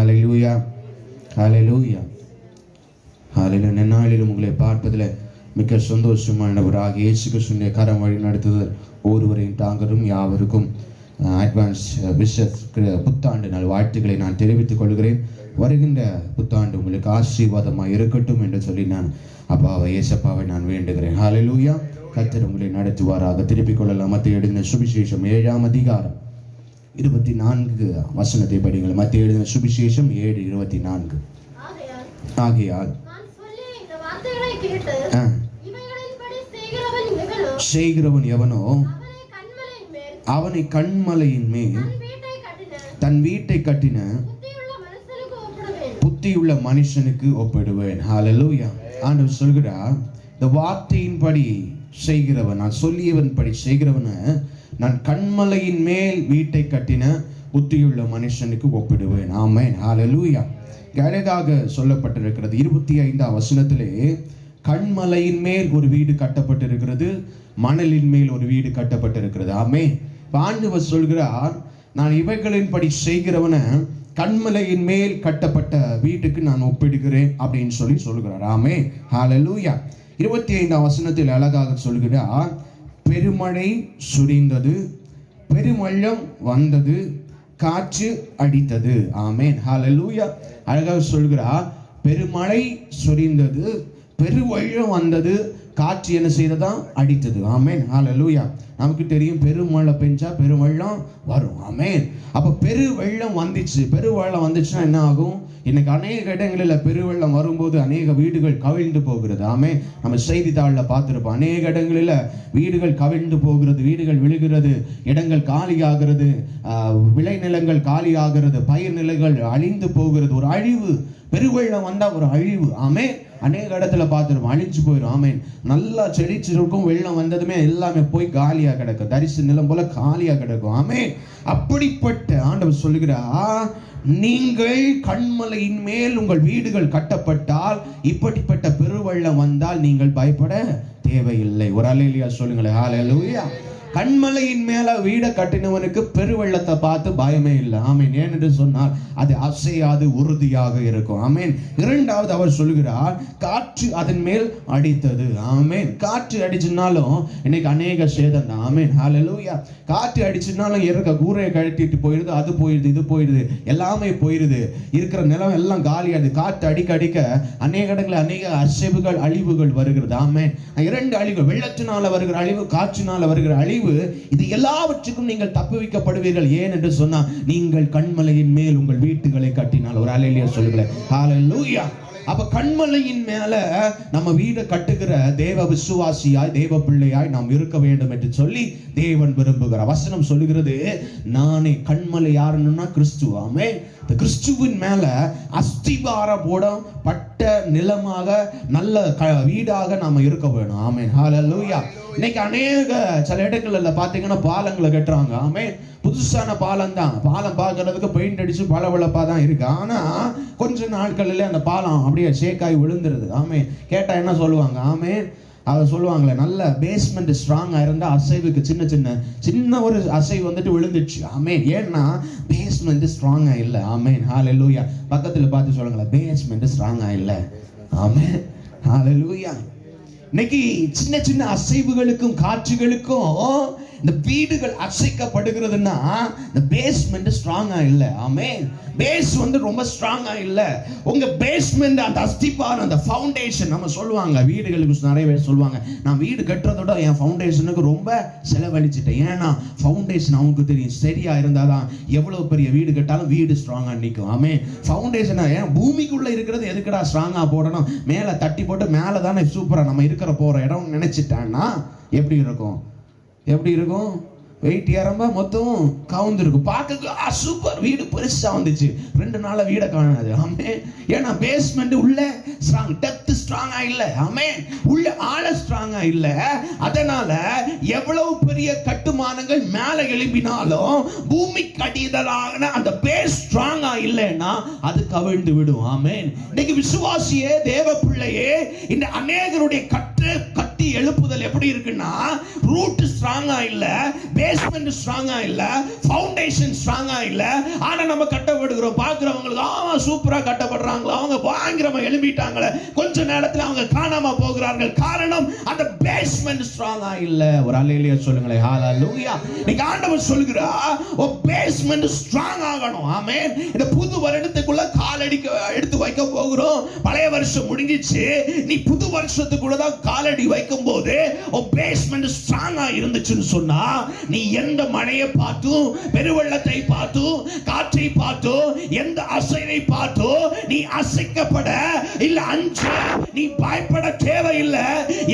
ஹல்லேலூயா, ஹல்லேலூயா, ஹல்லேலூயா. நன்னாளிலும் உங்களை பார்ப்பதில் மிக்க சந்தோஷமானவராக இயேசு கிறிஸ்துவின் கரம் வழி நடத்துதல் ஒருவரையும் தாங்கரும் யாவருக்கும் அட்வான்ஸ் விஷஸ் புத்தாண்டு நாள் வாழ்த்துக்களை நான் தெரிவித்துக் கொள்கிறேன். வருகின்ற புத்தாண்டு உங்களுக்கு ஆசீர்வாதமாக இருக்கட்டும் என்று சொல்லி நான் அப்பாவை இயேசப்பாவை நான் வேண்டுகிறேன். ஹல்லேலூயா. கர்த்தர் உங்களை நடத்துவாராக. திருப்பிக் கொள்ளலாம். மத்திய எழுதின சுவிசேஷம் 7ஆம் அதிகாரம் 24 வசனத்தை படிங்கள். மத்திய எழுதின சுவிசேஷம் 7:24. ஆகையால் செய்கிறவன் எவனோ அவனை கண்மலையின் மேல் தன் வீட்டை கட்டின புத்தியுள்ள மனுஷனுக்கு ஒப்பிடுவேன். ஹல்லேலூயா. ஆண்டவர் சொல்கிறார், இந்த வார்த்தையின்படி செய்கிறவன், நான் சொல்லியவன்படி செய்கிறவனை நான் கண்மலையின் மேல் வீட்டை கட்டின புத்தியுள்ள மனுஷனுக்கு ஒப்பிடுவேன். ஆமென். ஹல்லேலூயா. அழகாக சொல்லப்பட்டிருக்கிறது 25ஆம் வசனத்திலே கண்மலையின் மேல் ஒரு வீடு கட்டப்பட்டிருக்கிறது, மணலின் மேல் ஒரு வீடு கட்டப்பட்டிருக்கிறது. ஆமென். ஆண்டவர் சொல்கிறார், நான் இவைகளின்படி செய்கிறவனை கண்மலையின் மேல் கட்டப்பட்ட வீட்டுக்கு நான் ஒப்பிடுகிறேன் அப்படின்னு சொல்லி சொல்கிறார். ஆமென். ஹல்லேலூயா. 25ஆம் வசனத்தில் அழகாக சொல்கிறார், பெருமழை சுரிந்தது, பெருமழம் வந்தது, காற்று அடித்தது. ஆமென். ஹல்லேலூயா. அழகாக சொல்கிறார், பெருமழை சுரிந்தது, பெருவெள்ளம் வந்தது, காற்று என்ன செய்ததா அடித்தது. ஆமென். ஹல்லேலூயா. நமக்கு தெரியும் பெருமழை பெஞ்சா பெருவெள்ளம் வரும். ஆமென். அப்ப பெருவெள்ளம் வந்துச்சு. பெருவெள்ளம் வந்துச்சுன்னா என்ன ஆகும்? இன்னைக்கு அநேக இடங்களில் பெருவெள்ளம் வரும்போது அநேக வீடுகள் கவிழ்ந்து போகிறது. ஆமென். நம்ம செய்தித்தாளில் பார்த்துருப்போம். அநேக இடங்களில் வீடுகள் கவிழ்ந்து போகிறது, வீடுகள் விழுகிறது, இடங்கள் காலியாகிறது, விளைநிலங்கள் காலியாகிறது, பயிர் நிலைகள் அழிந்து போகிறது. ஒரு அழிவு. பெருவெள்ளம் வந்தா ஒரு அழிவு. ஆமென். அநேக இடத்துல பார்த்துருப்போம், அழிஞ்சு போயிடும். ஆமென். நல்லா செடிச்சிருக்கும், வெள்ளம் வந்ததுமே எல்லாமே போய் காலியா கிடக்கும், தரிசு நிலம் போல காலியா கிடக்கும். ஆமென். அப்படிப்பட்ட ஆண்டவர் சொல்லுகிறார், நீங்கள் கண்மலையின் மேல் உங்கள் வீடுகள் கட்டப்பட்டால், இப்படிப்பட்ட பெருவெள்ளம் வந்தால் நீங்கள் பயப்பட தேவையில்லை. ஒரு அல்லேலூயா சொல்லுங்களேன். ஹல்லேலூயா. கண்மலையின் மேல வீட கட்டினவனுக்கு பெருவெள்ளத்தை பார்த்து பயமே இல்லை. ஆமென். ஏனென்று சொன்னால் அது அசையாது, உறுதியாக இருக்கும். ஆமென். இரண்டாவது அவர் சொல்கிறார், காற்று அதன் மேல் அடித்தது. ஆமென். காற்று அடிச்சுனாலும் இன்னைக்கு அநேக சேதம் தான். ஆமென். ஹல்லேலூயா. காற்று அடிச்சுனாலும் இருக்க கூரையை கழட்டிட்டு போயிடுது, அது போயிடுது, இது போயிடுது, எல்லாமே போயிடுது, இருக்கிற நிலம் எல்லாம் காலியாது. காற்று அடிக்க அடிக்க அநேக இடங்களில் அநேக அசைவுகள், அழிவுகள் வருகிறது. ஆமென். இரண்டு அழிவு, வெள்ளத்தினால வருகிற அழிவு, காற்றினால வருகிற அழிவு, இது எல்லாவற்றுக்கும் நீங்கள் தப்புவிக்கப்படுவீர்கள். ஏன் என்று சொன்னா, நீங்கள் கண்மலையின் மேல் உங்கள் வீட்டுகளை கட்டினால். ஒரு அல்லேலூயா சொல்லுங்களேன். ஹல்லேலூயா. அப்ப கண்மலையின் மேல நம்ம வீடு கட்டுகிற தேவ விசுவாசியாய், தேவ பிள்ளையாய் நாம் இருக்க வேண்டும் என்று சொல்லி தேவன் விரும்புகிறார். வசனம் சொல்லுகிறது, நானே கண்மலை. யாருன்னா கிறிஸ்து. ஆமென். இந்த கிறிஸ்துவின் மேல அஸ்திபார போடம் பட்ட நிலமாக, நல்ல வீடாக நாம இருக்க வேணும். ஆமென். ஹல்லேலூயா. இன்னைக்கு அநேக சில இடங்கள்ல பாத்தீங்கன்னா பாலங்களை கட்டுறாங்க. ஆமென். புதுசான பாலம் தான். பாலம் பார்க்கறதுக்கு பெயிண்ட் அடிச்சு பளபளப்பா தான் இருக்கு. ஆனா கொஞ்ச நாட்களில் அந்த பாலம் அப்படியே ஷேக்காய் விழுந்துருது. ஆமென். கேட்டா என்ன சொல்லுவாங்க? ஆமென். அதை சொல்லுவாங்களே, நல்ல பேஸ்மெண்ட் ஸ்ட்ராங்கா இருந்தா அசைவுக்கு சின்ன ஒரு அசைவு வந்துட்டு விழுந்துச்சு. ஆமென். ஏன்னா பேஸ்மெண்ட் ஸ்ட்ராங்கா இல்லை. ஆமென். ஹல்லேலூயா. பக்கத்துல பார்த்து சொல்லுங்களேன், பேஸ்மெண்ட் ஸ்ட்ராங்கா இல்லை. ஆமென். ஹல்லேலூயா. இன்னைக்கு சின்ன சின்ன அசைவுகளுக்கும் காட்சிகளுக்கும் இந்த வீடுகள் அசைக்கப்படுகிறதுனா இந்த பேஸ்மெண்ட் ஸ்ட்ராங்கா இல்ல. ஆமென். பேஸ் வந்து ரொம்ப ஸ்ட்ராங்கா இல்ல. உங்க பேஸ்மெண்ட், அந்த அஸ்திபாரம், அந்த ஃபவுண்டேஷன், நம்ம சொல்லுவாங்க வீடுகளுக்கு நிறைய பேர் சொல்லுவாங்க, நான் வீடு கட்டுறதோட என் ஃபவுண்டேஷனுக்கு ரொம்ப செலவழிச்சிட்டேன். ஏன்னா ஃபவுண்டேஷன் அவங்களுக்கு தெரியும், சரியா இருந்தாதான் எவ்வளவு பெரிய வீடு கட்டாலும் வீடு ஸ்ட்ராங்கா நிற்கும். ஆமென். ஃபவுண்டேஷன் ஏன் பூமிக்குள்ள இருக்கிறது எதுக்குடா ஸ்ட்ராங்கா போடணும்? மேல தட்டி போட்டு மேல தானே சூப்பரா நம்ம இருக்கிற போற இடம் நினைச்சிட்டான்னா எப்படி இருக்கும்? எப்படி இருக்கும்? வெயிட் ஏறம்ப மொத்தம் கவுந்திருக்கும். பார்க்க சூப்பர், வீடு பெருசா வந்துச்சு, 2 நாள்ல வீடை காணாது. ஆமென். ஏன்னா பேஸ்மெண்ட் உள்ள ஸ்ட்ராங், டெப்த் ஸ்ட்ராங்கா இல்ல. ஆமென். உள்ள ஆழ ஸ்ட்ராங்கா இல்ல. அதனால எவ்வளவு பெரிய கட்டுமானங்கள் மேல எழும்பினாலும் பூமிக்கு அடித்தலான அந்த பேஸ் ஸ்ட்ராங்கா இல்லைன்னா அது கவிழ்ந்து விடும். ஆமென். இன்னைக்கு விசுவாசியே, தேவ பிள்ளையே, இந்த அநேகருடைய கட்டி எழுப்புதல் எப்படி இருக்குன்னா, ரூட் ஸ்ட்ராங்கா இல்ல, பேஸ்மெண்ட் ஸ்ட்ராங்கா இல்ல, ஃபவுண்டேஷன் ஸ்ட்ராங்கா இல்ல. ஆனா நம்ம கட்ட விடுகிறோம். பார்க்கிறவங்களுக்கு சூப்பரா கட்டப்படுறாங்களோ அவங்க பயங்கரமா எழும்பிட்டாங்களே, கொஞ்ச நேரத்துல அவங்க காணாம போகிறார்கள். காரணம் அந்த பேஸ்மெண்ட் ஸ்ட்ராங்கா இல்ல. ஒரு அல்லேலூயா சொல்லுங்களேன். ஹalleluya. நீங்க ஆண்டவர் சொல்லுகிறா ஓ பேஸ்மெண்ட் ஸ்ட்ராங் ஆகணும். ஆமென். இந்த புது வருடத்துக்குள்ள காலடி எடுத்து வைக்க போகிறோம். பழைய வருஷம் முடிஞ்சிச்சு, நீ புது வருஷத்துக்குள்ள தான் காலடி வைக்கும் போது ஓ பேஸ்மெண்ட் ஸ்ட்ராங்கா இருந்துச்சுன்னு சொன்னா நீ எந்த மழையை பார்த்தும், பெருவெள்ளத்தை பார்த்தும், காற்றை பார்த்தும், எந்த அசைவை பார்த்தும் நீ அசைக்கப்பட இல்ல அஞ்ச நீ பயப்பட தேவையில்லை.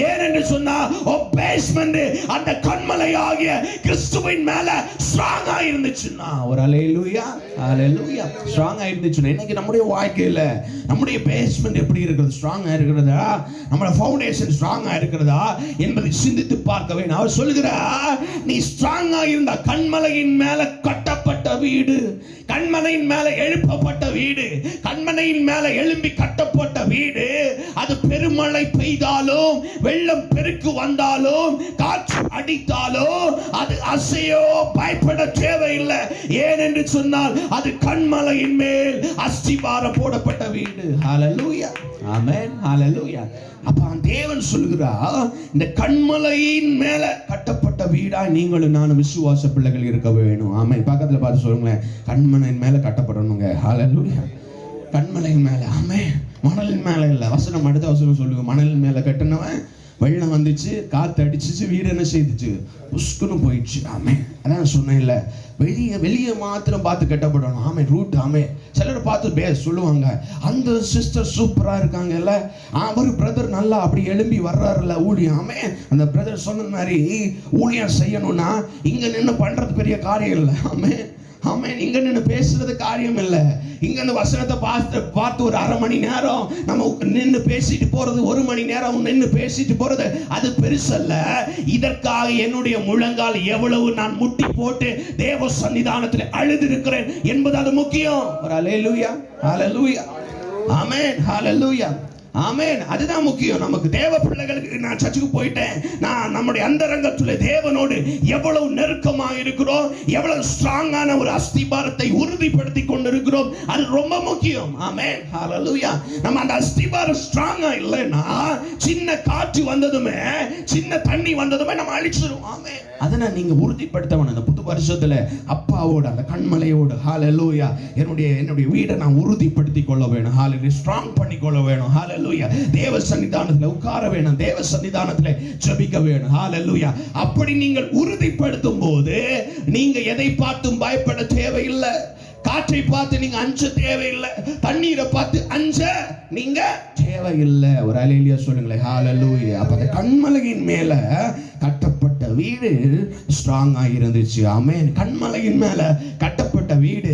ஏனென்று சொன்னா ஓ பேஸ்மெண்ட் அந்த கன்மலையாகிய கிறிஸ்துவின் மேல ஸ்ட்ராங்கா இருந்துச்சுன்னா, ஒரு அல்லேலூயா அல்லேலூயா, ஸ்ட்ராங்கா இருந்துச்சுன்னா இன்னைக்கு நம்முடைய வாழ்க்கையில நம்முடைய பேஸ்மெண்ட் எப்படி இருக்கிறது? ஸ்ட்ராங்கா இருக்கிறதா? நம்மளோட ஃபவுண்டேஷன் ஸ்ட்ராங்கா இருக்கிறதா என்பதை சிந்தித்து பார்க்க வேண்டும். அவர் சொல்கிறார், நீ ஸ்ட்ராங்கா இருந்த கன்மலையின் மேல கட்டப்பட்ட வீடு, கன்மலையின் மேல எழுப்பப்பட்ட வீடு, கன்மலையின் மேல எழும்பி கட்டப்பட்ட வீடு, அது பெருமழை பெய்தாலும், வெள்ளம் பெருக்கு வந்தாலும், காற்று அடித்தாலும் அது அசையோ பயப்பட தேவையில்லை. ஏனென்று சொன்னால் அது கன்மலையின் மேல் அஸ்திபாரம் போடப்பட்ட வீடு. ஹalleluya. ஆமென். ஹalleluya. அப்ப தேவன் சொல்கிறார், இந்த கன்மலையின் மேல கட்டப்பட்ட வீடா நீங்களும் நானும் விசுவாச பிள்ளைகள் இருக்க வேணும். ஆமென். பக்கத்துல பார்த்து சொல்லுங்களேன், கன்மலையின் மேல கட்டப்படணுங்க. ஹalleluya. கன்மலையின் மேல. ஆமென். மணலின் மேல இல்ல. வசனம் அடுத்த வசனம் சொல்லுங்க, மணலின் மேல கட்டினவன் வெள்ளம் வந்துச்சு, காத்து அடிச்சிச்சு, வீடு என்ன செய்துச்சு? புஷ்குன்னு போயிடுச்சு. ஆமே, அதான் சொன்னேன் இல்ல, வெளியே மாத்திரம் பார்த்து கட்டப்படணும். ஆமே, ரூட். ஆமே, சிலர் பார்த்து சொல்லுவாங்க, அந்த சிஸ்டர் சூப்பரா இருக்காங்க இல்ல, ஒரு பிரதர் நல்லா அப்படி எழும்பி வர்றாருல்ல ஊழியம். ஆமே, அந்த பிரதர் சொன்ன மாதிரி ஊழியம் செய்யணும்னா இங்க நின்று பண்றது பெரிய காரியம் இல்லை. ஆமே ஆமென். இங்க நின்று பேசுறது காரியம் இல்ல. இங்க இந்த வசனத்தை பார்த்து ஒரு அரை மணி நேரம் நம்ம நின்று பேசிட்டு போறது, ஒரு மணி நேரம் நின்று பேசிட்டு போறது அது பெருசல்ல. இதற்காக என்னுடைய முழங்கால் எவ்வளவு நான் முட்டி போட்டு தேவ சன்னிதானத்தில் அழுது இருக்கிறேன் என்பது அது முக்கியம். ஒரு அல்லேலூயா, அல்லேலூயா, ஆமென், ஹalleluya, ஆமென். அதுதான் முக்கியம் நமக்கு. தேவ பிள்ளைகளுக்கு நான் சர்ச்சுக்கு போயிட்டேன், நான் நம்முடைய அந்தரங்கத்துல தேவனோடு எவ்வளவு நெருக்கமாக இருக்கிறோம், எவ்வளவு ஸ்ட்ராங்கான ஒரு அஸ்திபாரத்தை உறுதிப்படுத்தி கொண்டிருக்கிறோம், அது ரொம்ப முக்கியம். ஆமென், ஹalleluya. நம்ம அந்த அஸ்திபாரம் ஸ்ட்ராங்கா இல்லைன்னா சின்ன காற்று வந்ததுமே, சின்ன தண்ணி வந்ததுமே நம்ம அழிச்சிரும். ஆமென். அதனால நீங்க உறுதிப்படுத்தணும். இந்த புது வருஷத்துல அப்பாவோட அந்த கண்மலையோடு ஹalleluya என்னுடைய வீடை நான் உறுதிப்படுத்திக் கொள்ள வேணும். ஹalleluya, ஸ்ட்ராங் பண்ணி கொள்ள வேணும். ஹalleluya, தேவ சன்னிதானத்துல உட்கார வேணும், தேவ சன்னிதானத்துல ஜெபிக்க வேணும். ஹalleluya. அப்படி நீங்கள் உறுதிப்படுத்தும் போது நீங்க எதை பார்த்தும் பயப்பட தேவையில்லை. காற்றை பார்த்து நீங்க அஞ்ச தேவையில்லை, தண்ணீரை பார்த்து அஞ்ச நீங்க தேவையில்லை. ஒரு அல்லேலூயா சொல்லுங்களேன். ஹalleluya. அப்ப அந்த கன்மலையின் மேல கட்டப்பட்ட வீடு ஸ்ட்ராங்கா இருந்துச்சு. ஆமென். கன்மலையின் மேல கட்டப்பட்ட வீடு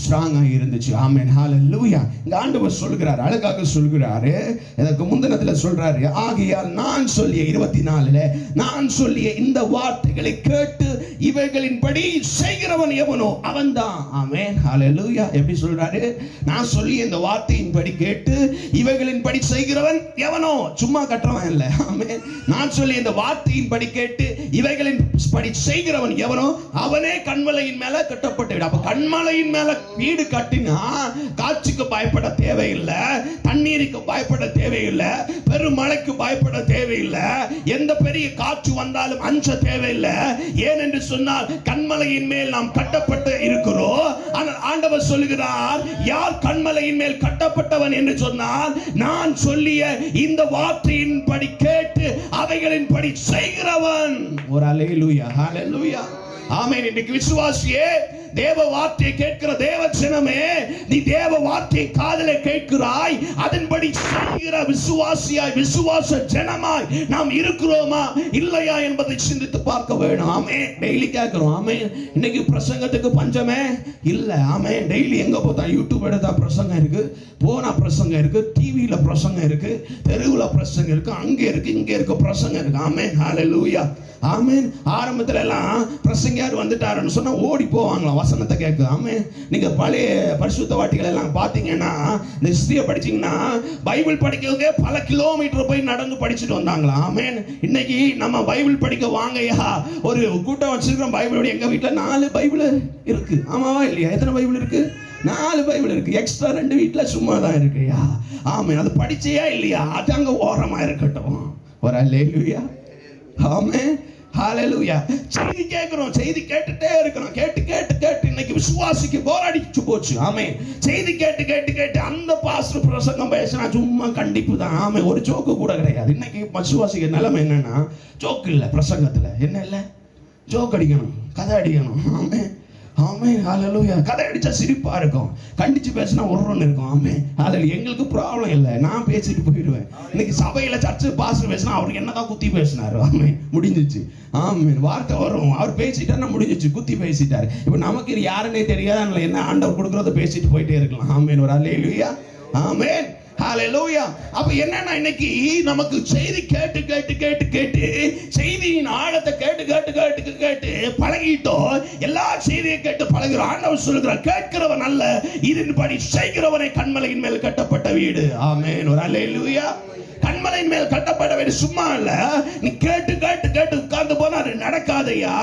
ஸ்ட்ராங்கா இருந்துச்சு. ஆமென், ஹalleluya. இங்க ஆண்டவர் சொல்கிறார், அழகாக சொல்கிறாரு. இதற்கு முந்தினத்துல சொல்றாரு, ஆகையால் நான் சொல்லிய 24ல நான் சொல்லிய இந்த வார்த்தைகளை கேட்டு இவைகளின்படி செய்கிறவன் எவனோ அவன்தான். ஆமென், ஹalleluya. எப்படி சொல்றாரு? நான் சொல்லிய இந்த வார்த்தையின்படி கேட்டு இவைகளின்படி செய்கிறவன் எவனோ, சும்மா கட்டுறவன் இல்ல. ஆமென். நான் சொல்லிய இந்த வார்த்தையின்படி கேட்டு இவைகளின் படி செய்கிறவன் எவனோ அவனே கன்மலையின் மேல கட்டப்பட்ட வீடு. அப்ப கன்மலையின் மேல வீடு கட்டினா காற்றுக்கு பயப்பட தேவையில்லை, தண்ணீருக்கு பயப்பட தேவையில்லை, பெருமழைக்கு பயப்பட தேவையில்லை, எந்த பெரிய காற்று வந்தாலும் அஞ்ச தேவையில்லை. ஏனென்று சொன்னால் கன்மலையின் மேல் நாம் கட்டப்பட்டு இருக்கிறோம். ஆனால் ஆண்டவர் சொல்லுகிறார், யார் கன்மலையின் மேல் கட்டப்பட்டவன் என்று சொன்னால் நான் சொல்லிய இந்த வார்த்தையின் படி கேட்டு அவைகளின் படி செய்கிறவன். ஒரு அல்லேலூயா, ஹalleluya, ஆமென். இன்னைக்கு விசுவாசியே, தேவ வார்த்தையை கேட்கிற தேவ ஜனமே, நீ தேவ வார்த்தையை காதிலே கேட்கிறாய், அதன்படி செய்கிற விசுவாசியாய், விசுவாச ஜனமாய் நாம் இருக்கிறோமா இல்லையா என்பதை சிந்தித்து பார்க்க வேணும். ஆமென். டெய்லி கேட்கிறோம். ஆமென். இன்னைக்கு பிரசங்கத்துக்கு பஞ்சமே இல்ல. ஆமென். டெய்லி எங்க போதா யூடியூப் எடுத்தா பிரசங்கம் இருக்கு, போனா பிரசங்கம் இருக்கு, டிவியில பிரசங்கம் இருக்கு, தெருவுல பிரசங்கம் இருக்கு, அங்க இருக்கு, இங்க இருக்கு, பிரசங்கம் இருக்கு. ஆமென், ஹalleluya, ஆமென். ஆரம்பத்துல எல்லாம் பிரசங்கியார் வந்துட்டாருன்னு சொன்னா ஓடி போவாங்களாம் வசனத்தை கேட்க. ஆமென். நீங்க பழைய பரிசுத்த வாட்டிகள் எல்லாம் பாத்தீங்கன்னா, இந்த ஹிஸ்டரியை படிச்சீங்கன்னா, பைபிள் படிக்கிறவங்க பல கிலோமீட்டர் போய் நடந்து படிச்சுட்டு வந்தாங்களா. ஆமென். இன்னைக்கு நம்ம பைபிள் படிக்க வாங்கயா ஒரு கூட்டம் வச்சிருக்கிறோம். பைபிளோட எங்க வீட்டுல 4 பைபிள் இருக்கு. ஆமாவா இல்லையா? எத்தனை பைபிள் இருக்கு? 4 பைபிள் இருக்கு, எக்ஸ்ட்ரா 2 வீட்டுல சும்மா தான் இருக்குயா. ஆமே, அது படிச்சியா இல்லையா அது அங்க ஓரமா இருக்கட்டும். ஒரு அல்லேலூயா. ஆமே, ஹalleluya. செய்தி கேட்கிறோம், செய்தி கேட்டுட்டே இருக்கிறோம், கேட்டு கேட்டு கேட்டு இன்னைக்கு விசுவாசிக்கு போர் அடிச்சு போச்சு. ஆமே, செய்தி கேட்டு கேட்டு கேட்டு அந்த பாஸ்டர் பிரசங்கம் பேசினா சும்மா கண்டிப்பு தான். ஆமே, ஒரு ஜோக்கு கூட கிடையாது. இன்னைக்கு விசுவாசிக்க நிலைமை என்னன்னா, ஜோக்கு இல்லை பிரசங்கத்துல, என்ன இல்லை, ஜோக் அடிக்கணும், கதை அடிக்கணும். ஆமே ஆமே, ஹalleluya. கதை அடிச்சா சிரிப்பா இருக்கும், கண்டிச்சு பேசினா ஒருன்னு இருக்கும். ஆமே, ஹalleluya. எங்களுக்கு ப்ராப்ளம் இல்லை, நான் பேசிட்டு போயிடுவேன். இன்னைக்கு சபையில சர்ச்சு பாஸ்டர் பேசினா அவருக்கு என்னதான் குத்தி பேசினாரு. ஆமே, முடிஞ்சிச்சு. ஆமே, வார்த்தை வரும், அவர் பேசிட்டாருன்னா முடிஞ்சிச்சு, குத்தி பேசிட்டாரு. இப்போ நமக்கு இது யாருன்னே தெரியாத என்ன ஆண்டவர் கொடுக்குறத பேசிட்டு போயிட்டே இருக்கலாம். ஆமேன், ஒரு அல்லேலூயா. ஆமேன், ஹalleluya. அப்ப என்னன்னா, இன்னைக்கு நமக்கு செய்தி கேட்டு கேட்டு கேட்டு கேட்டு செய்தியின் ஆழத்தை கேட்டு கேட்டு கேட்டு கேட்டு பழகிட்டோம். எல்லா செய்தியை கேட்டு பழகிறோம். ஆண்டவர் சொல்கிறார், கேட்கிறவன் அல்ல, இதன்படி செய்கிறவனை கன்மலையின் மேல் கட்டப்பட்ட வீடு. ஆமென், ஒரு அல்லேலூயா. கன்மலையின் மேல் கட்டப்பட வேண்டிய சும்மா இல்ல, நீ கேட்டு கேட்டு கேட்டு உட்கார்ந்து போனா அது நடக்காதையா.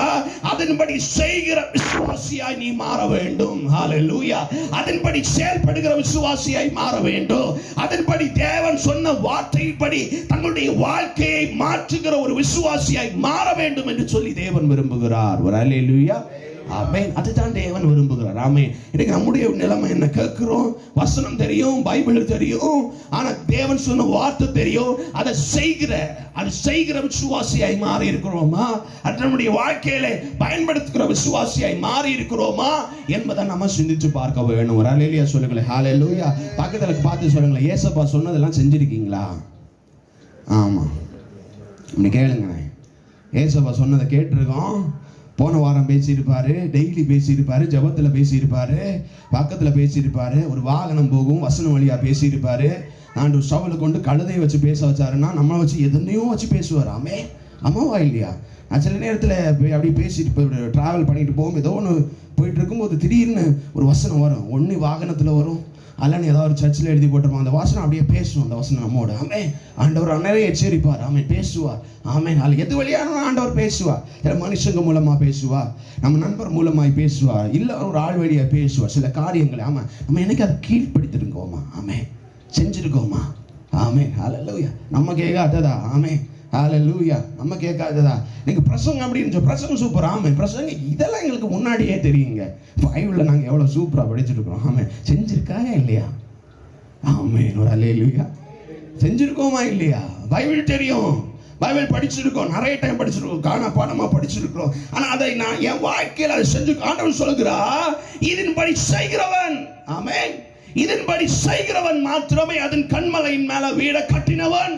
அதன்படி செய்கிற விசுவாசியாய் நீ மாற வேண்டும். ஹalleluya. அதன்படி செயல்படுகிற விசுவாசியாய் மாற வேண்டும். அதன்படி தேவன் சொன்ன வார்த்தையின்படி தங்களுடைய வாழ்க்கையை மாற்றுகிற ஒரு விசுவாசியாய் மாற வேண்டும் என்று சொல்லி தேவன் விரும்புகிறார். ஒரு ஹalleluya. ஆமென், அதுதான் தேவன் விரும்புகிறார். ஆமென். இன்னைக்கு நம்முடைய நிலைமை என்ன, கேட்கிறோம், வசனம் தெரியும், பைபிள் தெரியும், ஆனா தேவன் சொன்ன வார்த்தை தெரியும், அதை செய்கிற விசுவாசியாய் மாறி இருக்கிறோமா, அது நம்முடைய வாழ்க்கையில பயன்படுத்துகிற விசுவாசியாய் மாறி இருக்கிறோமா என்பதை நம்ம சிந்திச்சு பார்க்க வேணும். ஒரு அல்லேலூயா சொல்லுங்களேன். ஹalleluya. பக்கத்துல பார்த்து சொல்லுங்களேன், ஏசப்பா சொன்னதெல்லாம் செஞ்சிருக்கீங்களா? ஆமா, இப்படி கேளுங்க. ஏசப்பா சொன்னதை கேட்டிருக்கோம். போன வாரம் பேசியிருப்பாரு, டெய்லி பேசியிருப்பாரு, ஜபத்தில் பேசியிருப்பாரு, பக்கத்தில் பேசியிருப்பாரு, ஒரு வாகனம் போகும் வசனம் வழியா பேசியிருப்பாரு. ஆண்டு சவுலை கொண்டு கழுதையை வச்சு பேச வச்சாருன்னா நம்மளை வச்சு எதனையும் வச்சு பேசுவார். அம்மாவா இல்லையா? நான் சில நேரத்தில் அப்படி பேசிட்டு ட்ராவல் பண்ணிட்டு போகும், ஏதோ ஒன்று போயிட்டு இருக்கும்போது திடீர்னு ஒரு வசனம் வரும். ஒன்று வாகனத்தில் வரும், அல்லன்னு ஏதாவது ஒரு சர்ச்சில் எழுதி போட்டிருப்பாங்க. அந்த வசனம் அப்படியே பேசுவோம், அந்த வசனம் நம்மோட. ஆமே, ஆண்டவர் அண்ணரே எச்சரிப்பார். ஆமே, பேசுவார். ஆமே, நாள் எது வழியான ஆண்டவர் பேசுவார். சில மனுஷங்க மூலமா பேசுவார், நம்ம நண்பர் மூலமாய் பேசுவார், இல்லை ஒரு ஆள் வழியா பேசுவார் சில காரியங்களை. ஆமா, நம்ம என்னைக்கு அதை கீழ்ப்படுத்திருக்கோமா? ஆமே, செஞ்சிருக்கோமா? ஆமே, ஹalleluya. நம்ம கேட்காததா? ஆமே, ஹalleluya. நம்ம கேட்காததா? நீங்க பிரசங்கம் அப்படின்னு பிரசங்கம் சூப்பர். ஆமே, பிரசங்கம் இதெல்லாம் எங்களுக்கு முன்னாடியே தெரியுங்க. பைபிள்ல நாங்க எவ்வளவு சூப்பரா படிச்சிருக்கிறோம். ஆமே, செஞ்சிருக்காங்க இல்லையா? ஆமே, ஒரு அல்லேலூயா. செஞ்சிருக்கோமா இல்லையா? பைபிள் தெரியும், பைபிள் படிச்சிருக்கோம், நிறைய டைம் படிச்சிருக்கோம், காண பாடமா படிச்சிருக்கிறோம். ஆனா அதை நான் என் வாழ்க்கையில் அதை செஞ்சு ஆண்டவன் சொல்லுகிறா, இதன்படி செய்கிறவன். ஆமென், இதன்படி செய்கிறவன் மாத்திரமே அதன் கன்மலையின் மேல வீட கட்டினவன்.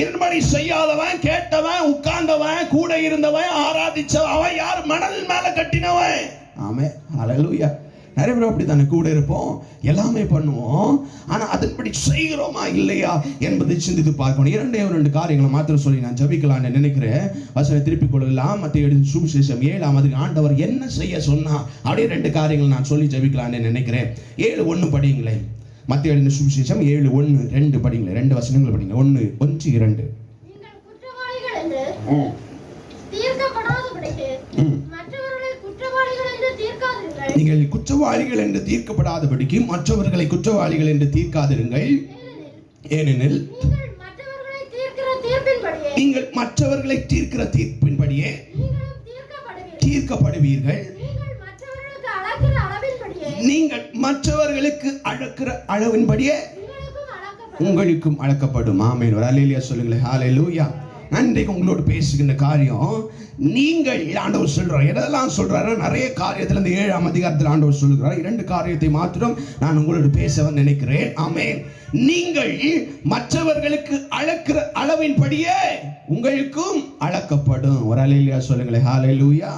இதன்படி செய்யாதவன், கேட்டவன், உட்கார்ந்தவன், கூட இருந்தவன், ஆராதிச்சவன், அவன் யார்? மணல் மேல கட்டினவன். ஆமே, ஹalleluya. நிறைய பேர் அப்படி தானே, கூட இருப்போம், எல்லாமே பண்ணுவோம், ஆனா அதன்படி செய்கிறோமா இல்லையா என்பதை சிந்தித்து பார்க்கணும். 2 காரியங்களை மாத்திரம் சொல்லி நான் ஜபிக்கலான்னு நினைக்கிறேன். வசனை திருப்பிக் கொள்ளலாம். மத்திய சுவிசேஷம் 7 ஆண்டவர் என்ன செய்ய சொன்னா அப்படியே 2 காரியங்கள் நான் சொல்லி ஜபிக்கலான்னு நினைக்கிறேன். 7:1 படிங்களேன். மத்திய சுவிசேஷம் 7:1-2 படிங்களேன். 2 வசனங்கள் படிங்க. 1, 2. நீங்கள் குற்றவாளிகள் என்று தீர்க்கப்படாதபடிக்கு மற்றவர்களை குற்றவாளிகள் என்று தீர்க்காதிருங்கள். ஏனெனில் நீங்கள் மற்றவர்களை தீர்க்கிற தீர்ப்பின்படியே தீர்க்கப்படுவீர்கள். நீங்கள் மற்றவர்களுக்கு அளக்கிற அளவின்படியே உங்களுக்கும் அளக்கப்படும். ஆமென், ஒரு அல்லேலூயா சொல்லுங்களேன். ஹalleluya. நான் இன்றைக்கு உங்களோடு பேசுகின்ற காரியம், நீங்கள் ஆண்டவர் சொல்றார். எதெல்லாம் சொல்றாரு? நிறைய காரியத்தில் இந்த 7ஆம் அதிகாரத்தில் ஆண்டவர் சொல்லுகிறார். 2 காரியத்தை மாத்திரம் நான் உங்களோடு பேச நினைக்கிறேன். ஆமென். நீங்கள் மற்றவர்களுக்கு அளக்கிற அளவின்படியே உங்களுக்கும் அளக்கப்படும். ஒரு அல்லேலூயா சொல்லுங்களேன். ஹalleluya.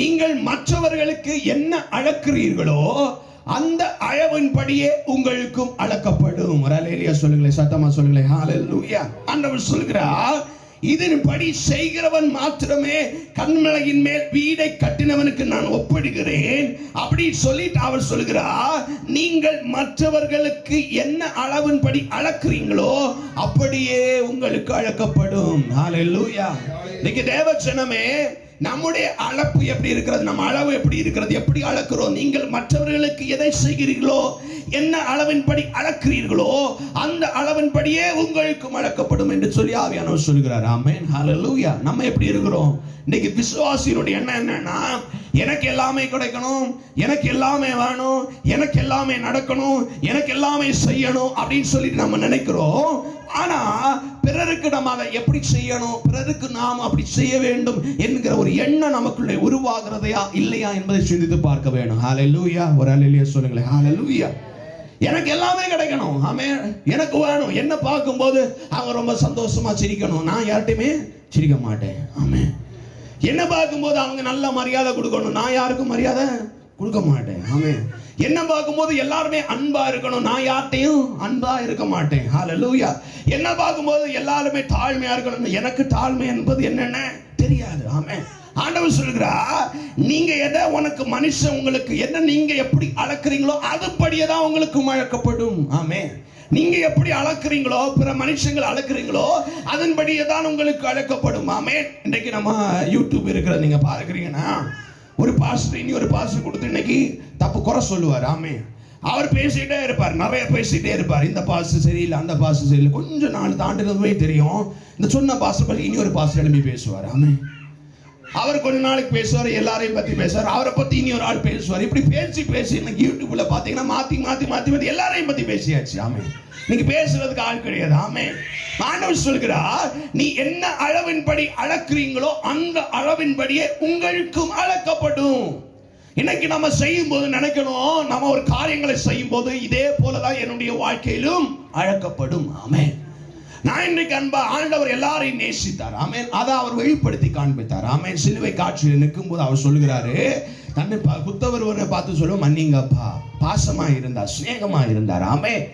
நீங்கள் மற்றவர்களுக்கு என்ன அளக்கிறீர்களோ அந்த அளவின்படியே உங்களுக்கும் அளக்கப்படும். ஒரு அல்லேலூயா சொல்லுங்களேன், சத்தமா சொல்லுங்களேன். ஹalleluya. ஆண்டவர் சொல்கிறார், இதன்படி செய்கிறவன் மாத்திரமே கன்மலையின் மேல் வீடை கட்டினவனுக்கு நான் ஒப்பிடுகிறேன். அப்படி சொல்லிட்டு அவர் சொல்கிறார், நீங்கள் மற்றவர்களுக்கு என்ன அளவின்படி அளக்கிறீங்களோ அப்படியே உங்களுக்கு அளக்கப்படும். ஹalleluya. இன்னைக்கு தேவ ஜனமே, நம்முடைய அளப்பு எப்படி இருக்கிறது, நம்ம அளவு எப்படி இருக்கிறது, எப்படி அளக்கிறோம்? நீங்கள் மற்றவர்களுக்கு எதை செய்கிறீர்களோ, என்ன அளவின்படி அளக்கிறீர்களோ அந்த அளவின்படியே உங்களுக்கும் அளக்கப்படும் என்று சொல்லி ஆவியானவர் சொல்கிறார். ஆமென், ஹல்லேலூயா. நம்ம எப்படி இருக்கிறோம்? இன்னைக்கு விசுவாசியினுடைய எண்ணம் என்னன்னா, எனக்கு எல்லாமே கிடைக்கணும், எனக்கு எல்லாமே வேணும், எனக்கு எல்லாமே நடக்கணும், எனக்கு எல்லாமே செய்யணும் அப்படின்னு சொல்லி நம்ம நினைக்கிறோம். ஆனா பிறருக்கு நம்ம அதை எப்படி செய்யணும், பிறருக்கு நாம் அப்படி செய்ய வேண்டும் என்கிற ஒரு எண்ணம் நமக்குள்ளே உருவாகிறதையா இல்லையா என்பதை சிந்தித்து பார்க்க வேண்டும். ஹல்லேலூயா. ஒரு ஹல்லேலூயா சொல்லுங்களேன். ஹல்லேலூயா. எனக்கு எல்லாமே கிடைக்கணும், ஆமென், எனக்கு வேணும். என்ன பார்க்கும்போது அவங்க ரொம்ப சந்தோஷமா சிரிக்கணும், நான் யார்கிட்டையுமே சிரிக்க மாட்டேன். ஆமென். என்ன பார்க்கும்போது அவங்க நல்ல மரியாதை கொடுக்கணும், நான் யாருக்கும் மரியாதை கொடுக்க மாட்டேன். ஆமென். என்ன பார்க்கும்போது எல்லாருமே அன்பா இருக்கணும், நான் யார்ட்டையும் அன்பா இருக்க மாட்டேன். ஹல்லேலூயா. என்ன பார்க்கும்போது எல்லாருமே தாழ்மையா இருக்கணும், எனக்கு தாழ்மை என்பது என்னென்ன தெரியாது. ஆமென். ஆண்டவர் சொல்கிறார், நீங்க எதை உனக்கு மனுஷன் உங்களுக்கு என்ன நீங்க எப்படி அளக்குறீங்களோ அதுபடியே தான் உங்களுக்கு அளக்கப்படும். ஆமென். நீங்க எப்படி அளக்குறீங்களோ, பிற மனுஷங்கள் அளக்குறீங்களோ அதன்படியே தான் உங்களுக்கு அளக்கப்படும். ஆமென். இன்னைக்கு நம்ம யூடியூப் இருக்கிறது நீங்க பார்க்குறீங்கன்னா, ஒரு பாஸ்டர் இனி ஒரு பாஸ்டர் கொடுத்து இன்னைக்கு தப்பு குறை சொல்லுவார். ஆமென். அவர் பேசிட்டே இருப்பார், நிறைய பேசிட்டே இருப்பார். இந்த பாஸ்டர் சரியில்லை, அந்த பாஸ்டர் சரியில்லை. கொஞ்சம் நாள் தாண்டினதுமே தெரியும், இந்த சொன்ன பாஸ்டர் பற்றி இனி ஒரு பாஸ்டர் எழுப்பி பேசுவார். ஆமென். அவர் கொஞ்ச நாளைக்கு பேசுவார், எல்லாரையும் பத்தி பேசுவார், அவரை பத்தி இனி ஒரு ஆள் பேசுவார். இப்படி பேசி இன்னைக்கு யூடியூப்ல பாத்தீங்கன்னா மாத்தி எல்லாரையும் பத்தி பேசியாச்சு. ஆமென். நீங்க பேசுறதுக்கு ஆள் கிடையாது. ஆமென். ஆண்டவர் சொல்கிறார், நீ என்ன அளவின்படி அளக்குறீங்களோ அந்த அளவின்படியே உங்களுக்கும் அளக்கப்படும். இன்னைக்கு நம்ம செய்யும் போது நினைக்கணும், நம்ம ஒரு காரியங்களை செய்யும் போது இதே போலதான் என்னுடைய வாழ்க்கையிலும் அளக்கப்படும். ஆமென். நான் இன்றைக்கு அன்பா ஆண்டவர் எல்லாரையும் நேசித்தார். ஆமென். அதை அவர் வெளிப்படுத்தி காண்பித்தார். ஆமென். சிலுவை காட்சியில் நிற்கும் போது அவர் சொல்லுகிறாரு, தன்னை குத்தவர்வரை பார்த்து சொல்லுவோம், மன்னிங்கப்பா. பாசமா இருந்தார், சிநேகமா இருந்தார். ஆமென்.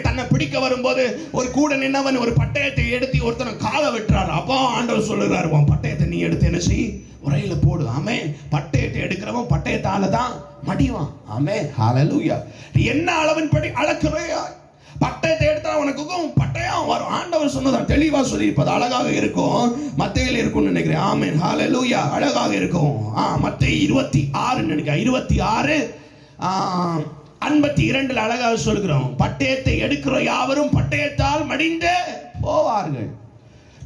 தன்னை பிடிக்க வரும்போது ஒரு கூட நின்னவன் ஒரு பட்டயத்தை எடுத்து ஒருத்தனை காலை வெட்டுறாரு. அப்போ ஆண்டவர் சொல்லுகிறார், உன் பட்டயத்தை நீ எடுத்து என்ன செய், உரையில போடு. ஆமென். பட்டயத்தை எடுக்கிறவன் பட்டயத்தால தான் மடிவான். ஆமென். ஹல்லேலூயா. என்ன அளவின்படி அளக்குறையா, பட்டயத்தை எடுத்தா உனக்கும் பட்டயம் வரும். ஆண்டவர் சொன்னதான் தெளிவா சொல்லியிருப்பது அழகாக இருக்கும். மத்தேயில இருக்கும்னு நினைக்கிறேன். ஆமென். ஹல்லேலூயா. அழகாக இருக்கும். மத்தேயு 26 நினைக்கிறேன், 26 52 அழகாக சொல்கிறோம், பட்டயத்தை எடுக்கிற யாவரும் பட்டயத்தால் மடிந்து போவார்கள்.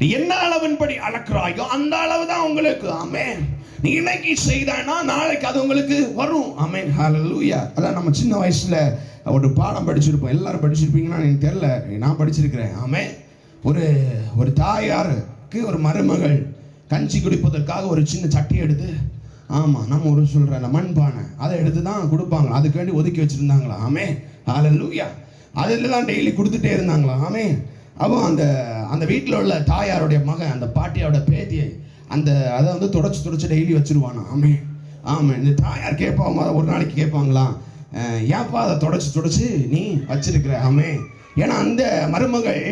நீ என்ன அளவின்படி அளக்கிறாயோ அந்த அளவு தான் உங்களுக்கு. ஆமென். நீ இன்னைக்கு செய்தானா நாளைக்கு அது உங்களுக்கு வரும். ஆமென். ஹல்லேலூயா. அதான் நம்ம சின்ன வயசுல ஒரு பாடம் படிச்சிருப்போம், எல்லாரும் படிச்சிருப்பீங்கன்னா எனக்கு தெரியல, நான் படிச்சிருக்கிறேன். ஆமென். ஒரு தாயாருக்கு ஒரு மருமகள் கஞ்சி குடிப்பதற்காக ஒரு சின்ன சட்டி எடுத்து, ஆமா நம்ம ஒரு சொல்ற மண்பானை அதை எடுத்து தான் கொடுப்பாங்க, அதுக்கு வேண்டி ஒதுக்கி வச்சிருந்தாங்களா. ஆமென். ஹல்லேலூயா. அதில் தான் டெய்லி கொடுத்துட்டே இருந்தாங்களா. ஆமென். அப்போ அந்த வீட்டில் உள்ள தாயாருடைய மகன், அந்த பாட்டியோட பேத்தியை அதை வந்து தொடச்சு டெய்லி வச்சிருவானா. ஆமென். ஆமாம். இந்த தாயார் கேட்பாங்க, ஒரு நாளைக்கு கேட்பாங்களாம், ஏன்ப்பா அதை தொடச்சு நீ வச்சிருக்கிற. ஆமென். ஏன்னா அந்த மருமகள்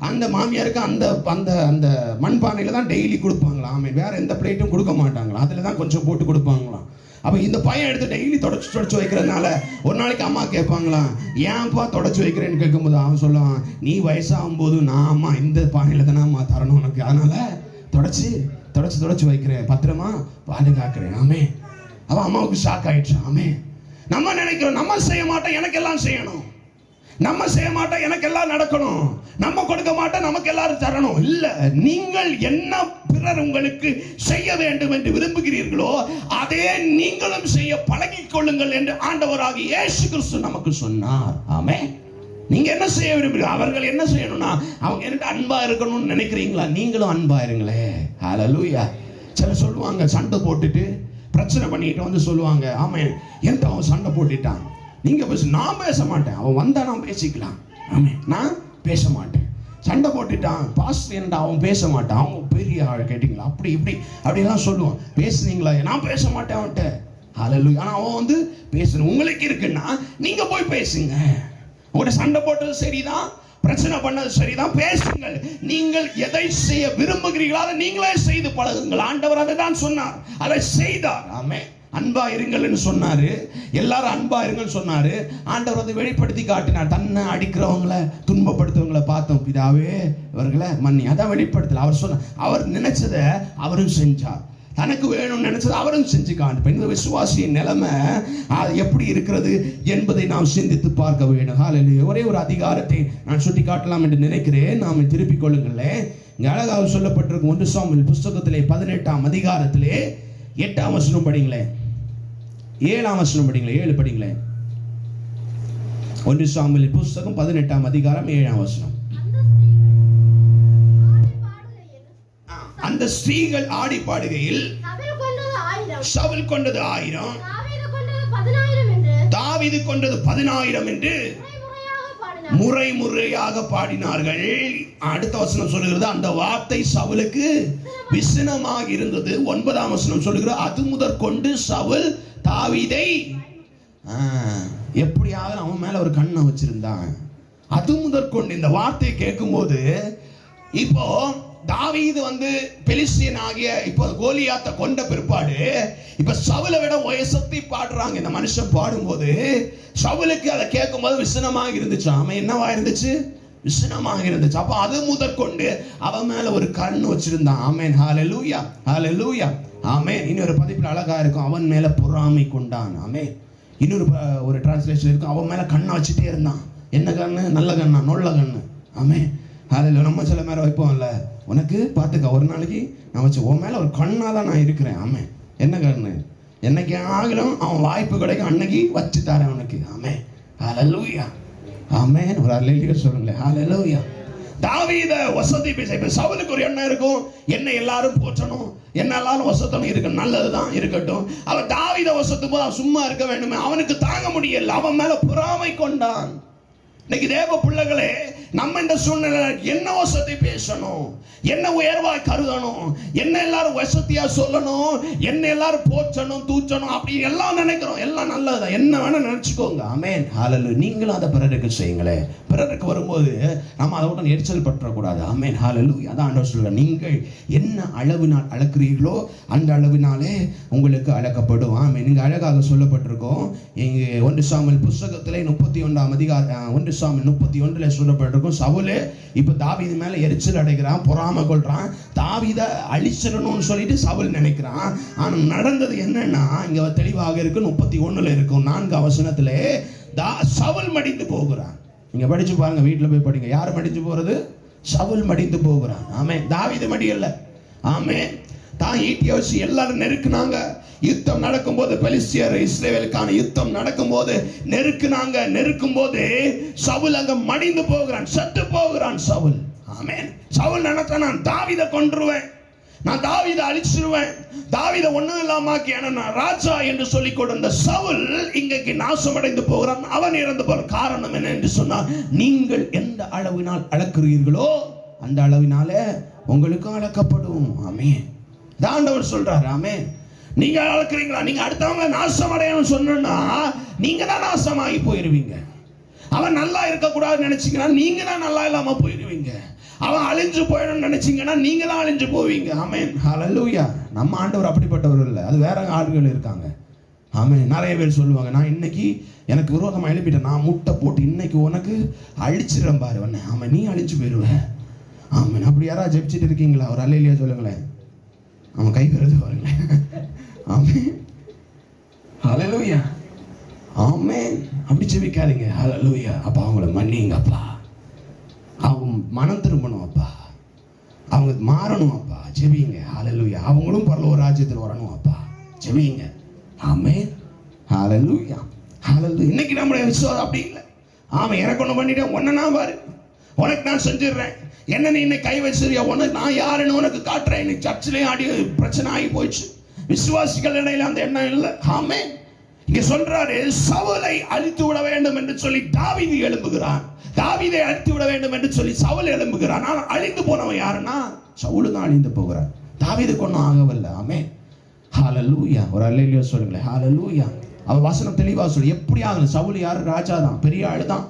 அந்த மாமியாருக்கு அந்த அந்த அந்த மண்பானையில் தான் டெய்லி கொடுப்பாங்களாம். ஆமென். வேற எந்த பிளேட்டும் கொடுக்க மாட்டாங்களாம், அதில் தான் கொஞ்சம் போட்டு கொடுப்பாங்களாம். அப்போ இந்த பையன் எடுத்து டெய்லி தொடச்சு வைக்கிறதுனால ஒரு நாளைக்கு அம்மா கேட்பாங்களாம், ஏன்ப்பா தொடச்சு வைக்கிறேன்னு கேட்கும்போது அவன் சொல்லுவான், நீ வயசாகும் போது நான் அம்மா இந்த பானையில் தானே அம்மா தரணும் உனக்கு, அதனால தொடச்சு வைக்கிறேன், பத்திரமா பாதுகாக்கிறேன். ஆமென். அவன் அம்மாவுக்கு ஷாக் ஆயிடுச்சு. ஆமென். நம்ம நினைக்கிறோம், நம்ம செய்ய மாட்டோம், எனக்கு எல்லாம் செய்யணும், நம்ம செய்ய மாட்டோம், எனக்கு எல்லாம் நடக்கணும், நம்ம கொடுக்க மாட்டோம், நமக்கு எல்லாரும் தரணும். இல்ல, நீங்கள் என்ன பிறர் உங்களுக்கு செய்ய வேண்டும் என்று விரும்புகிறீர்களோ அதே நீங்களும் செய்ய பழகிக் கொள்ளுங்கள் என்று ஆண்டவராகிய இயேசு கிறிஸ்து நமக்கு சொன்னார். ஆமென். நீங்க என்ன செய்ய விரும்புகிறீங்க, அவர்கள் என்ன செய்யணும்னா அவங்க என்கிட்ட அன்பா இருக்கணும்னு நினைக்கிறீங்களா, நீங்களும் அன்பா இருங்களே. ஹல்லேலூயா. சில சொல்லுவாங்க, சண்டை போட்டுட்டு பிரச்சனை பண்ணிட்டு வந்து சொல்லுவாங்க, ஆமென், என்கிட்ட அவன் சண்டை போட்டுட்டான், நீங்க பேச, நான் பேச மாட்டேன், அவன் வந்தா நான் பேசிக்கலாம். ஆமென். நான் பேச மாட்டேன். சண்டை போட்டுட்டான் பாஸ்டர் என்கிட்ட, அவன் பேச மாட்டான், அவங்க பெரிய ஆள், கேட்டீங்களா, அப்படி இப்படி அப்படிலாம் சொல்லுவான். பேசுனீங்களா, நான் பேச மாட்டேன் அவன்கிட்ட. ஹல்லேலூயா. ஆனா அவன் வந்து பேசணும். உங்களுக்கு இருக்குன்னா நீங்க போய் பேசுங்க. உங்கள்கிட்ட சண்டை போட்டது சரிதான், பிரச்சனை பண்ணது சரிதான், பேசுங்கள். நீங்கள் எதை செய்ய விரும்புகிறீர்களோ அதை நீங்களே செய்து பழகுங்கள். ஆண்டவர் அதை தான் சொன்னார், அதை செய்தார். ஆமென். அன்பா இருங்கள்னு சொன்னாரு, எல்லாரும் அன்பா இருங்கன்னு சொன்னாரு. ஆண்டவர் அதை வெளிப்படுத்தி காட்டினார். தன்னை அடிக்கிறவங்களை துன்பப்படுத்துவங்களை பார்த்தோம், பிதாவே இவர்களை மன்னி, அதான் வெளிப்படுத்தல. அவர் சொன்ன, அவர் நினைச்சதை அவரும் செஞ்சார். தனக்கு வேணும்னு நினைச்சது அவரும் செஞ்சு காண்பார். இந்த விசுவாசியின் நிலைமை அது எப்படி இருக்கிறது என்பதை நாம் சிந்தித்து பார்க்க வேண்டும். ஹல்லேலூயா. ஒரே ஒரு அதிகாரத்தை நான் சுட்டி காட்டலாம் என்று நினைக்கிறேன். நாம் திருப்பிக் கொள்ளுங்களேன். இங்கே அழகாக சொல்லப்பட்டிருக்கும் 1 சாமுவேல் புஸ்தகத்திலே 18ஆம் அதிகாரத்திலே 8ஆம் வசனம் படிங்களேன், 7ஆம் வசனம் படிங்களேன், 7 படிங்களேன். 1 சாமுவேல் புஸ்தகம் 18ஆம் அதிகாரம் 7ஆம் வசனம். அந்த ஸ்திரீகள் ஆடி பாடுகையில் சவுல் கொண்டது 1000, தாவீது கொண்டது 10,000 என்று முறை முறையாக பாடினார்கள். அடுத்த வசனம் சொல்லுகிறது, அந்த வார்த்தை சவுலுக்கு விசனமாக இருந்தது. 9ஆம் வசனம் சொல்லுகிறது, அது முதற்கொண்டு சவுல் தாவீதை எப்படியாக அவன் மேல ஒரு கண்ணை வச்சிருந்தான். அது முதற்கொண்டு இந்த வார்த்தையை கேட்கும் போது, இப்போ தாவீது பெலிஸ்தியன் ஆகிய இப்போ கோலியாத்தை கொண்ட பிற்பாடு இப்ப சவுலை விட உயர்த்தி பாடுறாங்க. இந்த மனுஷன் பாடும்போது சவுலுக்கு அதை கேட்கும் போது விசனமாக இருந்துச்சு. அவன் என்னவா இருந்துச்சு? விசனமாக இருந்துச்சு. அப்ப அது முதற்கொண்டு அவன் மேல ஒரு கண் வச்சிருந்தான். ஆமென், ஹல்லேலூயா, ஹல்லேலூயா, ஆமென். இன்னொரு பதிப்பில் அழகா இருக்கும், அவன் மேல பொறாமை கொண்டான். ஆமென். இன்னொரு ஒரு டிரான்ஸ்லேஷன் இருக்கும், அவன் மேல கண்ணை வச்சுட்டே இருந்தான். என்ன கண்ணு? நல்ல கண்ணா, நொல்ல கண்ணு. ஆமென், ஹல்லேலூயா. நம்ம சில மேல வைப்போம்ல, உனக்கு பார்த்துக்க ஒரு நாளைக்கு நான் வச்சு உன் மேல ஒரு கண்ணா தான் நான் இருக்கிறேன். ஆமென். என்ன கண்ணு? என்னைக்கு ஆகலும் அவன் வாய்ப்பு கிடைக்கும், அன்னைக்கு வச்சு தரேன் அவனுக்கு. ஆமென், ஹல்லேலூயா, ஆமென். ஒரு அல்லேலூயா சொல்லுங்களேன், ஹல்லேலூயா. தாவீத வசதி பேச. இப்ப சவுலுக்கு ஒரு எண்ணம் இருக்கும், என்ன எல்லாரும் போற்றணும், என்ன எல்லாரும் வசத்தணும், இருக்கு நல்லதுதான் இருக்கட்டும். அவன் தாவீத வசத்தும் போது அவன் சும்மா இருக்க வேண்டுமே, அவனுக்கு தாங்க முடியல, அவன் மேல பொறாமை கொண்டான். இன்னைக்கு தேவ பிள்ளைகளே, நம்ம இந்த சூழ்நிலை என்ன வசதி பேசணும், என்ன உயர்வாய் கருதணும், என்ன எல்லாரும் வசதியா சொல்லணும், என்ன எல்லாரும் போற்றணும் தூச்சணும் அப்படி எல்லாம் நினைக்கிறோம். எல்லாம் நல்லதுதான், என்ன வேணா நினைச்சுக்கோங்க. ஆமென், ஹல்லேலூயா. நீங்களும் அதை பிறருக்கு செய்யுங்களே. பிறருக்கு வரும்போது நம்ம அதை விட எரிச்சல் பற்றக்கூடாது. ஆமென், ஹல்லேலூயா. அதான் ஆண்டவர் சொல்றார், நீங்கள் என்ன அளவினால் அளக்கிறீர்களோ அந்த அளவினாலே உங்களுக்கு அளக்கப்படும். ஆமென். நீங்க அழகாக சொல்லப்பட்டிருக்கோம். இங்க 1 சாமுவேல் புஸ்தகத்திலே 31ஆம் அதிகாரம் 1 சாமுவேல் 31ல சொல்லப்பட்டிருக்கும், சவுலே இப்ப தாவீது மேல எரிச்சல் அடைகிறான், பொறாமை கொள்றான், தாவீதை அழிச்சிடணும்னு சொல்லிட்டு சவுல் நினைக்கிறான். ஆனா நடந்தது என்னன்னா இங்க தெளிவாக இருக்கு. 31ல இருக்கும் 4ஆம் வசனத்திலே சவுல் மடிந்து போகிறான். நீங்க படிச்சு பாருங்க, வீட்டுல போய் படிங்க. யாரு மடிஞ்சு போறது? சவுல் மடிந்து போகிறான். ஆமென். தாவீது மடியல்ல. ஆமென். தான் ஈட்டிய வச்சு எல்லாரும் நெருக்குனாங்க. யுத்தம் நடக்கும் போது, பெலிஸ்தியர் இஸ்ரவேலுக்கான யுத்தம் நடக்கும் போது நெருக்குனாங்க. நெருக்கும் போது சவுல் அங்க மடிந்து போகிறான், செத்து போகிறான் சவுல். ஆமென். சவுல் நினைச்சான், நான் தாவீதை கொன்றுவேன், நான் தாவீதை அழிச்சிருவேன், தாவீதை ஒண்ணும் இல்லாமாக்கி நான் ராஜா என்று சொல்லிக் கொண்ட சவுல் இன்றைக்கு நாசமடைந்து போகிறான். அவன் இறந்து போற காரணம் என்ன என்று சொன்னால், நீங்கள் எந்த அளவினால் அளக்கிறீர்களோ அந்த அளவினாலே உங்களுக்கு அளக்கப்படும். ஆமென். ஆண்டவர் சொல்றாரு. ஆமென். நீங்க அளக்கிறீங்களா? நீங்க அடுத்தவங்க நாசமடையணும்னு சொன்னா நீங்க தான் நாசமாகி போயிருவீங்க. அவன் நல்லா இருக்க கூடாதுன்னு நினைச்சீங்கன்னா நீங்க தான் நல்லா இல்லாம போயிருவீங்க. அவன் அழிஞ்சு போயிடணும்னு நினைச்சீங்கன்னா நீங்க தான் அழிஞ்சு போவீங்க. ஆமென், ஹல்லேலூயா. நம்ம ஆண்டவர் அப்படிப்பட்டவர் இல்லை, அது வேற ஆட்கள் இருக்காங்க. ஆமென். நிறைய பேர் சொல்லுவாங்க, நான் இன்னைக்கு எனக்கு விரோதமா எழுப்பிட்டேன், நான் முட்டை போட்டு இன்னைக்கு உனக்கு அழிச்சிடறேன் பாரு உன்னை. ஆமென். நீ அழிஞ்சு போயிடுவ. ஆமென். அப்படி யாராவது ஜெபிச்சுட்டு இருக்கீங்களா? ஒரு அல்லேலூயா சொல்லுங்களேன். அவன் கை வருது பாருங்களேன். ஆமென், ஹல்லேலூயா, ஆமென். அப்படி ஜெபிக்காதீங்க. ஹல்லேலூயா. அப்பா அவங்கள மன்னிங்க அப்பா, அவங்க மனம் திரும்பணும் அப்பா, அவங்க மாறணும் அப்பா. ஜெபிங்க. ஹல்லேலூயா. அவங்களும் பரலோக ராஜ்யத்தில் வரணும் அப்பா. ஜெபிங்க. ஆமென், ஹல்லேலூயா, ஹல்லேலூயா. இன்னைக்கு நம்முடைய விசுவாசம் அப்படி இல்லை. ஆமாம், எனக்கு ஒன்று பண்ணிட்டேன், ஒன்ன நான் பாரு, உனக்கு நான் செஞ்சிடுறேன், என்ன நீ இன்னைக்கு கை வச்சிருக்கியா, உனக்கு நான் யாருன்னு உனக்கு காட்டுறேன். இன்னைக்கு சர்ச்சிலையும் ஆடி பிரச்சனை ஆகி போயிடுச்சு. விசுவாசிகள் இடையில அந்த எண்ணம் இல்லை. ஆமென். இங்க சொல்றாரு, சவுலை அழித்து விட வேண்டும் என்று சொல்லி தாவீது எழும்புகிறான். தாவீதை அழித்து விட வேண்டும் என்று சொல்லி சவுல் எழும்புகிறான். ஆனால் அழிந்து போனவன் யாருன்னா சவுல் தான் அழிந்து போகிறான். தாவீது கொன்னும் ஆகவில்லை. ஆமென், ஹல்லேலூயா. ஒரு அல்லேலூயா சொல்லுங்களேன். ஹல்லேலூயா. அவன் வசனம் தெளிவா சொல்லு. எப்படி ஆகணும்? சவுல் யாரு? ராஜா தான், பெரிய ஆளு தான்.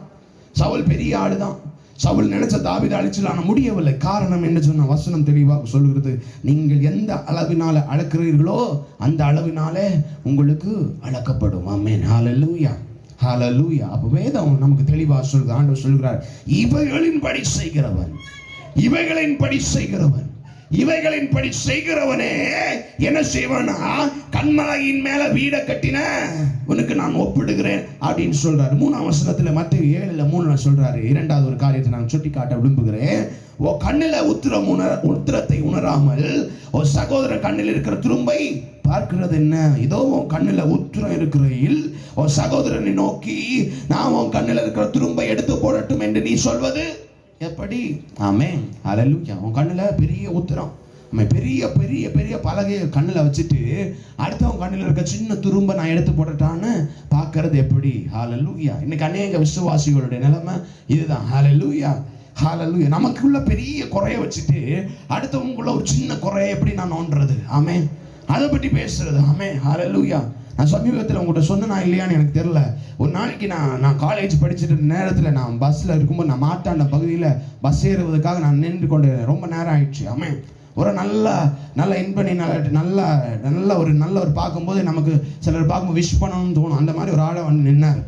சவுல் பெரிய ஆளு தான். சவுல் நினைச்ச தாவீதை அழிச்சலாம், முடியவில்லை. காரணம் என்ன சொன்ன வசனம் தெளிவாக சொல்கிறது, நீங்கள் எந்த அளவினால அளக்கிறீர்களோ அந்த அளவினாலே உங்களுக்கு அளக்கப்படும். ஆமென், ஹல்லேலூயா, ஹல்லேலூயா. அப்ப வேதம் நமக்கு தெளிவாக சொல்கிறது. ஆண்டவர் சொல்கிறார், இவைகளின்படி செய்கிறவன், இவைகளின்படி செய்கிறவன், இவைகளின்படி செய்கிறவனே என்ன செய்வானா, கண்மலையின் மேல வீட கட்டின உனக்கு நான் ஒப்பிடுகிறேன் அப்படின்னு சொல்றாரு. 3ஆம் வசனத்துல மத்தேயு 7:3 சொல்றாரு. இரண்டாவது ஒரு காரியத்தை நான் சுட்டி காட்ட விரும்புகிறேன். ஓ கண்ணில உத்திரத்தை உணராமல் ஓ சகோதர கண்ணில் இருக்கிற துரும்பை பார்க்கிறது என்ன? இதோ உன் கண்ணில் உத்திரம் இருக்கிறையில் ஓ சகோதரனை நோக்கி நான் உன் கண்ணில் இருக்கிற துரும்பை எடுத்து போடட்டும் என்று நீ சொல்வது எப்படி? ஆமென், ஹல்லேலூயா. உன் கண்ணுல பெரிய உத்திரம், பெரிய பெரிய பெரிய பலகையை கண்ணில் வச்சுட்டு அடுத்தவன் கண்ணில் இருக்க சின்ன துரும்ப நான் எடுத்து போட்டுட்டான்னு பார்க்கறது எப்படி? ஹல்லேலூயா. இன்னைக்கு அநேக விசுவாசிகளுடைய நிலைமை இதுதான். ஹல்லேலூயா, ஹல்லேலூயா. நமக்குள்ள பெரிய குறைய வச்சுட்டு அடுத்தவங்களுக்குள்ள ஒரு சின்ன குறைய எப்படி நான் நோண்டுறது? ஆமென், அதை பற்றி பேசுறது. ஆமென், ஹல்லேலூயா. நான் சமீபத்தில் உங்கள்கிட்ட சொன்னா இல்லையான்னு எனக்கு தெரியல. ஒரு நாளைக்கு நான் காலேஜ் படிச்சுட்டு நேரத்தில் நான் பஸ்ஸில் இருக்கும்போது நான் மாட்டாண்ட பகுதியில் பஸ் ஏறுவதற்காக நான் நின்று கொண்டு ரொம்ப நேரம் ஆயிடுச்சு. ஆமென். ஒரு நல்ல இன்பனி நல்ல ஒரு பார்க்கும்போது நமக்கு சிலர் பார்க்கும்போது விஷ் பண்ணணும்னு தோணும். அந்த மாதிரி ஒரு ஆளை வந்து நின்னார்.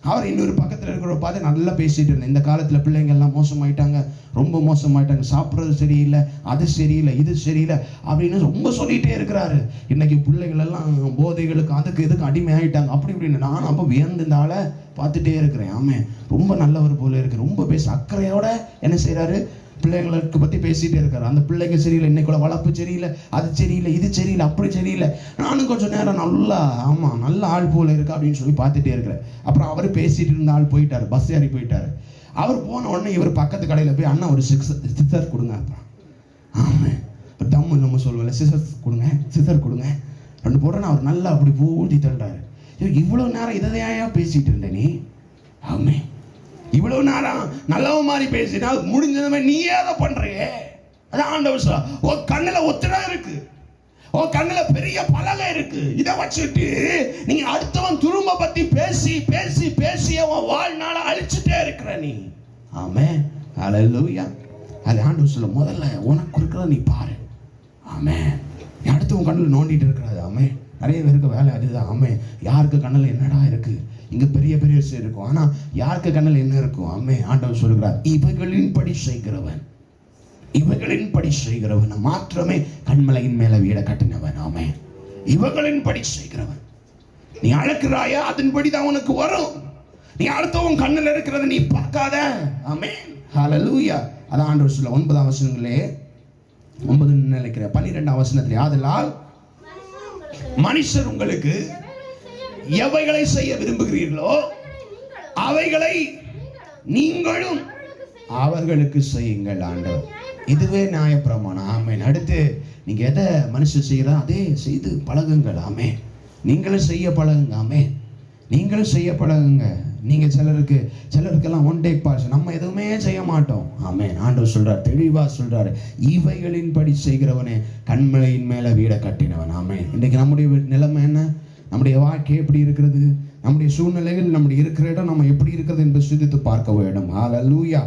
அவர் இன்னொரு பக்கத்தில் இருக்கிற பார்த்து நல்லா பேசிட்டு இருந்தேன். இந்த காலத்தில் பிள்ளைங்க எல்லாம் மோசமாயிட்டாங்க, ரொம்ப மோசமாயிட்டாங்க, சாப்பிட்றது சரியில்லை, அது சரியில்லை, இது சரியில்லை அப்படின்னு ரொம்ப சொல்லிகிட்டே இருக்கிறாரு. இன்னைக்கு பிள்ளைகள் எல்லாம் போதைகளுக்கு அதுக்கு இதுக்கு அடிமை ஆகிட்டாங்க அப்படி இப்படின்னு. நான் அப்போ வியந்து இந்த ஆளை பார்த்துட்டே இருக்கிறேன். ஆமே, ரொம்ப நல்லவர் போல இருக்கு. ரொம்ப அக்கறையோட என்ன செய்கிறாரு, பிள்ளைங்களுக்கு பற்றி பேசிகிட்டே இருக்காரு. அந்த பிள்ளைங்க சரியில்லை, இன்னைக்குள்ள வளர்ப்பு சரியில்லை, அது சரியில்லை, இது சரியில்லை, அப்படி சரியில்லை. நானும் கொஞ்சம் நேரம் நல்ல ஆள் போல இருக்கு அப்படின்னு சொல்லி பார்த்துட்டே இருக்கிறேன். அப்புறம் அவர் பேசிட்டு இருந்த ஆள் போயிட்டாரு, பஸ் ஏறி போயிட்டாரு. அவர் போன உடனே இவர் பக்கத்து கடையில் போய் அண்ணா ஒரு சிசர் கொடுங்க. அப்புறம் ஆமாம், தம்மு நம்ம சொல்லுவோம்ல, சிசர் கொடுங்க 2 போடுறேன்னு அவர் நல்லா அப்படி பூட்டி தள்ளுறாரு. இவ்வளோ நேரம் இதையா பேசிட்டு இருந்த நீ? ஆமே, இவ்வளவு நேரம் நல்லவ மாதிரி பேசினா முடிஞ்சதுமே நீ ஏதோ பண்றியே. அதான் ஆண்டவர் சொல்றா, உன் கண்ணுல உத்திரம் இருக்கு, உன் கண்ணுல பெரிய பலகை இருக்கு. இதை வச்சுட்டு நீங்க அடுத்தவன் துரும்ப பத்தி பேசி பேசி பேசி அவன் வாழ்நாள அழிச்சுட்டே இருக்கிற நீ. ஆமென், ஹல்லேலூயா. அது ஆண்டவர் சொல்ல, முதல்ல உனக்கு இருக்கிறத நீ பாரு. ஆமென். நீ அடுத்தவன் கண்ணில் நோண்டிட்டு இருக்கிறது. ஆமென். நிறைய பேருக்கு வேலை அதுதான். ஆமென். யாருக்கு கண்ணில் என்னடா இருக்கு, இங்க பெரிய பெரிய விஷயம் இருக்கும், ஆனா யாருக்கு கண்ணில் என்ன இருக்கும்? ஆமென். ஆண்டவர் சொல்கிறார், இவைகளின்படி செய்கிறவன் மாத்திரமே கண்மலையின் மேல வீட கட்டினவன். ஆமென். இவைகளின்படி செய்கிறவன். நீ அழைக்கிறாயா, அதன்படிதான் உனக்கு வரும். நீ அடுத்தவன் கண்ணில் இருக்கிறத நீ பார்க்காத. ஆமென், ஹல்லேலூயா. அதான் ஆண்டவர் சொல்ல 9ஆம் வசனங்களே 9 நினைக்கிறேன் 12ஆம் வசனத்திலே, ஆதலால் மனுஷர் உங்களுக்கு எவைகளை செய்ய விரும்புகிறீர்களோ அவைகளை நீங்களும் அவர்களுக்கு செய்யுங்கள். ஆண்டவர், இதுவே நியாயப்பிரமாணம். ஆமென். அடுத்து நீங்க எதை மனுஷன் செய்யறா அதே செய்து பழகுங்கள். ஆமென். நீங்களும் செய்ய பழகுங்க. ஆமென். நீங்களும் செய்ய பழகுங்க. நீங்க சிலருக்கெல்லாம் ஒன் டேக் பாஸ், நம்ம எதுவுமே செய்ய மாட்டோம். ஆமென். ஆண்டவர் சொல்றார், தெளிவா சொல்றாரு, இவைகளின்படி செய்கிறவனே கண்மலையின் மேல வீட கட்டினவன். ஆமென். இன்னைக்கு நம்முடைய நிலைமை என்ன? நம்முடைய வாழ்க்கை எப்படி இருக்கிறது? நம்முடைய சூழ்நிலைகள், நம்முடைய இருக்கிற இடம் நம்ம எப்படி இருக்கிறது என்று சிந்தித்து பார்க்க வேண்டும். ஹல்லேலூயா.